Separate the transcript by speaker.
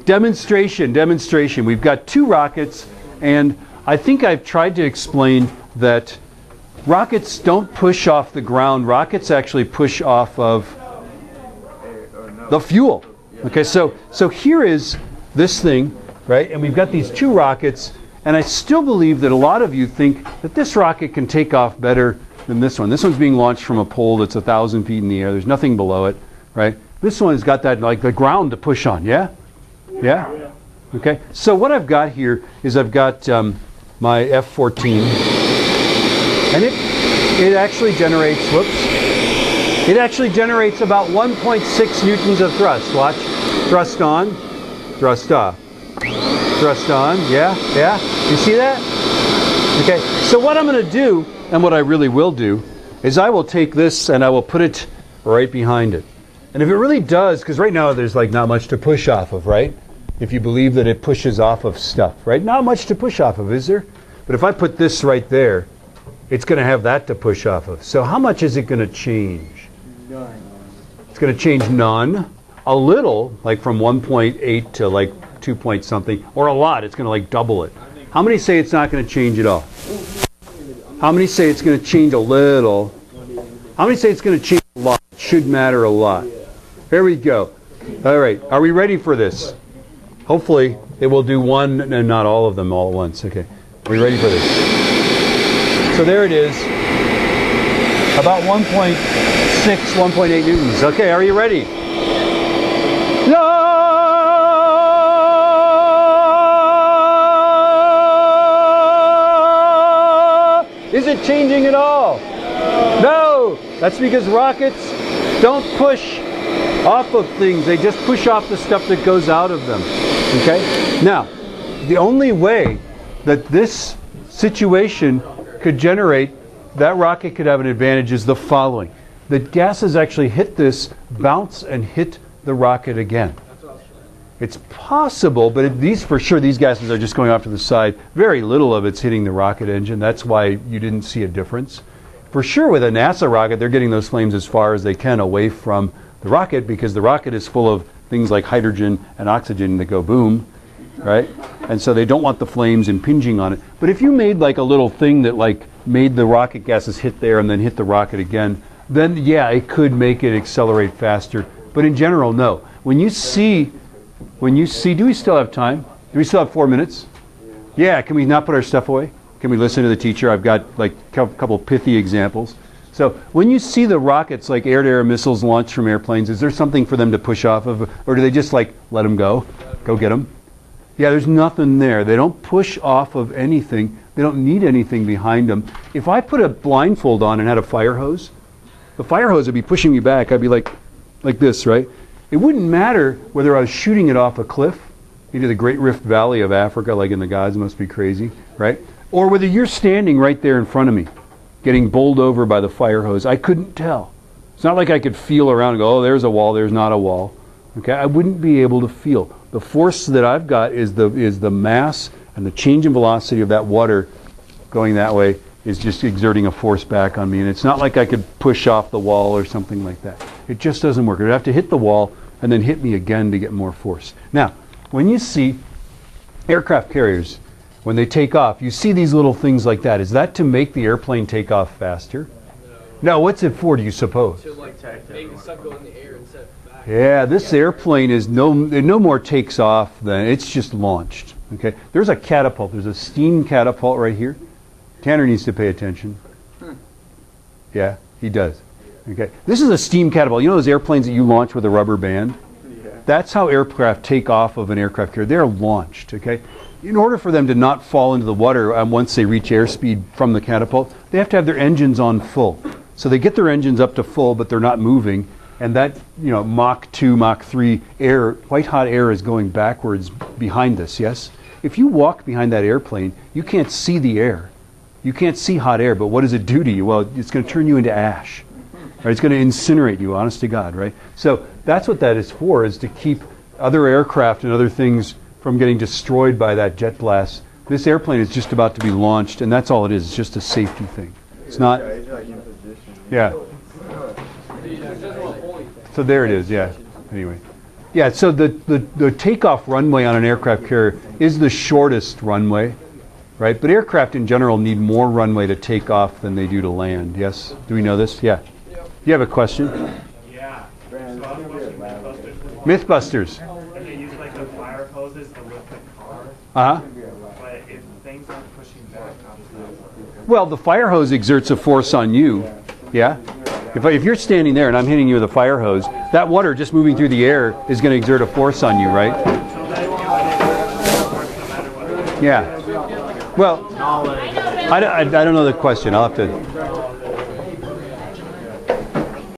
Speaker 1: Demonstration. We've got two rockets, and I think I've tried to explain that rockets don't push off the ground. Rockets actually push off of the fuel. Okay, so here is this thing, right? And we've got these two rockets, and I still believe that a lot of you think that this rocket can take off better than this one. This one's being launched from a pole that's 1,000 feet in the air. There's nothing below it, right? This one's got that, like, the ground to push on, yeah? Yeah? Okay, so what I've got here is I've got my F-14, and it actually generates, it actually generates about 1.6 newtons of thrust. Watch. Thrust on, thrust off. Thrust on, yeah? You see that? Okay, so what I'm going to do, and what I really will do, is I will take this and I will put it right behind it. And if it really does, because right now there's like not much to push off of, right? If you believe that it pushes off of stuff, right? Not much to push off of, is there? But if I put this right there, it's going to have that to push off of. So how much is it going to change? None. It's going to change none. A little, like from 1.8 to like 2 point something, or a lot. It's going to like double it. How many say it's not going to change at all? How many say it's going to change a little? How many say it's going to change a lot? It should matter a lot. Here we go. All right. Are we ready for this? Hopefully it will do one and not all of them all at once. Okay. Are we ready for this? So there it is. About 1.6, 1.8 newtons. Okay, are you ready? No! Is it changing at all? No! That's because rockets don't push off of things. They just push off the stuff that goes out of them. Okay? Now, the only way that this situation could generate, that rocket could have an advantage is the following. The gases actually hit this, bounce, and hit the rocket again. It's possible, but these gases are just going off to the side. Very little of it's hitting the rocket engine. That's why you didn't see a difference. For sure, with a NASA rocket, they're getting those flames as far as they can away from the rocket, because the rocket is full of things like hydrogen and oxygen that go boom, right? And so they don't want the flames impinging on it. But if you made like a little thing that like made the rocket gases hit there and then hit the rocket again, then yeah, it could make it accelerate faster. But in general, no. When you see, do we still have time? Do we still have 4 minutes? Yeah, can we not put our stuff away? Can we listen to the teacher? I've got like a couple pithy examples. So when you see the rockets, like air-to-air missiles launched from airplanes, is there something for them to push off of? Or do they just like let them go? Go get them? Yeah, there's nothing there. They don't push off of anything. They don't need anything behind them. If I put a blindfold on and had a fire hose, the fire hose would be pushing me back. I'd be like this, right? It wouldn't matter whether I was shooting it off a cliff into the Great Rift Valley of Africa, like in The Gods Must Be Crazy, right? Or whether you're standing right there in front of me, getting bowled over by the fire hose. I couldn't tell. It's not like I could feel around and go, oh, there's a wall, there's not a wall. Okay, I wouldn't be able to feel. The force that I've got is the mass and the change in velocity of that water going that way is just exerting a force back on me. And it's not like I could push off the wall or something like that. It just doesn't work. It would have to hit the wall and then hit me again to get more force. Now, when you see aircraft carriers, when they take off, you see these little things like that. Is that to make the airplane take off faster? No, what's it for, do you suppose?
Speaker 2: To like make the stuff go in the air and set back.
Speaker 1: Yeah, this airplane is no more takes off than it's just launched. Okay, there's a catapult. There's a steam catapult right here. Tanner needs to pay attention. Yeah, he does. Okay, this is a steam catapult. You know those airplanes that you launch with a rubber band? Yeah. That's how aircraft take off of an aircraft carrier. They're launched. Okay, in order for them to not fall into the water once they reach airspeed from the catapult, they have to have their engines on full. So they get their engines up to full, but they're not moving. And that, Mach 2, Mach 3 air, white hot air is going backwards behind this, yes? If you walk behind that airplane, you can't see the air. You can't see hot air, but what does it do to you? Well, it's going to turn you into ash. Right? It's going to incinerate you, honest to God, right? So that's what that is for, is to keep other aircraft and other things from getting destroyed by that jet blast. This airplane is just about to be launched, and that's all it is. It's just a safety thing. It's not... Yeah. So there it is, yeah. Anyway. Yeah, so the takeoff runway on an aircraft carrier is the shortest runway, right? But aircraft in general need more runway to take off than they do to land. Yes? Do we know this? Yeah. You have a question?
Speaker 3: Yeah. So I was watching
Speaker 1: Mythbusters.
Speaker 3: and they use like the fire hoses to lift the car.
Speaker 1: Uh-huh.
Speaker 3: But if things aren't pushing back, how does that work?
Speaker 1: Well, the fire hose exerts a force on you. Yeah? If you're standing there and I'm hitting you with a fire hose, that water just moving through the air is going to exert a force on you, right?
Speaker 3: So that you let it work no matter what.
Speaker 1: Yeah. Well, I don't know the question. I'll have to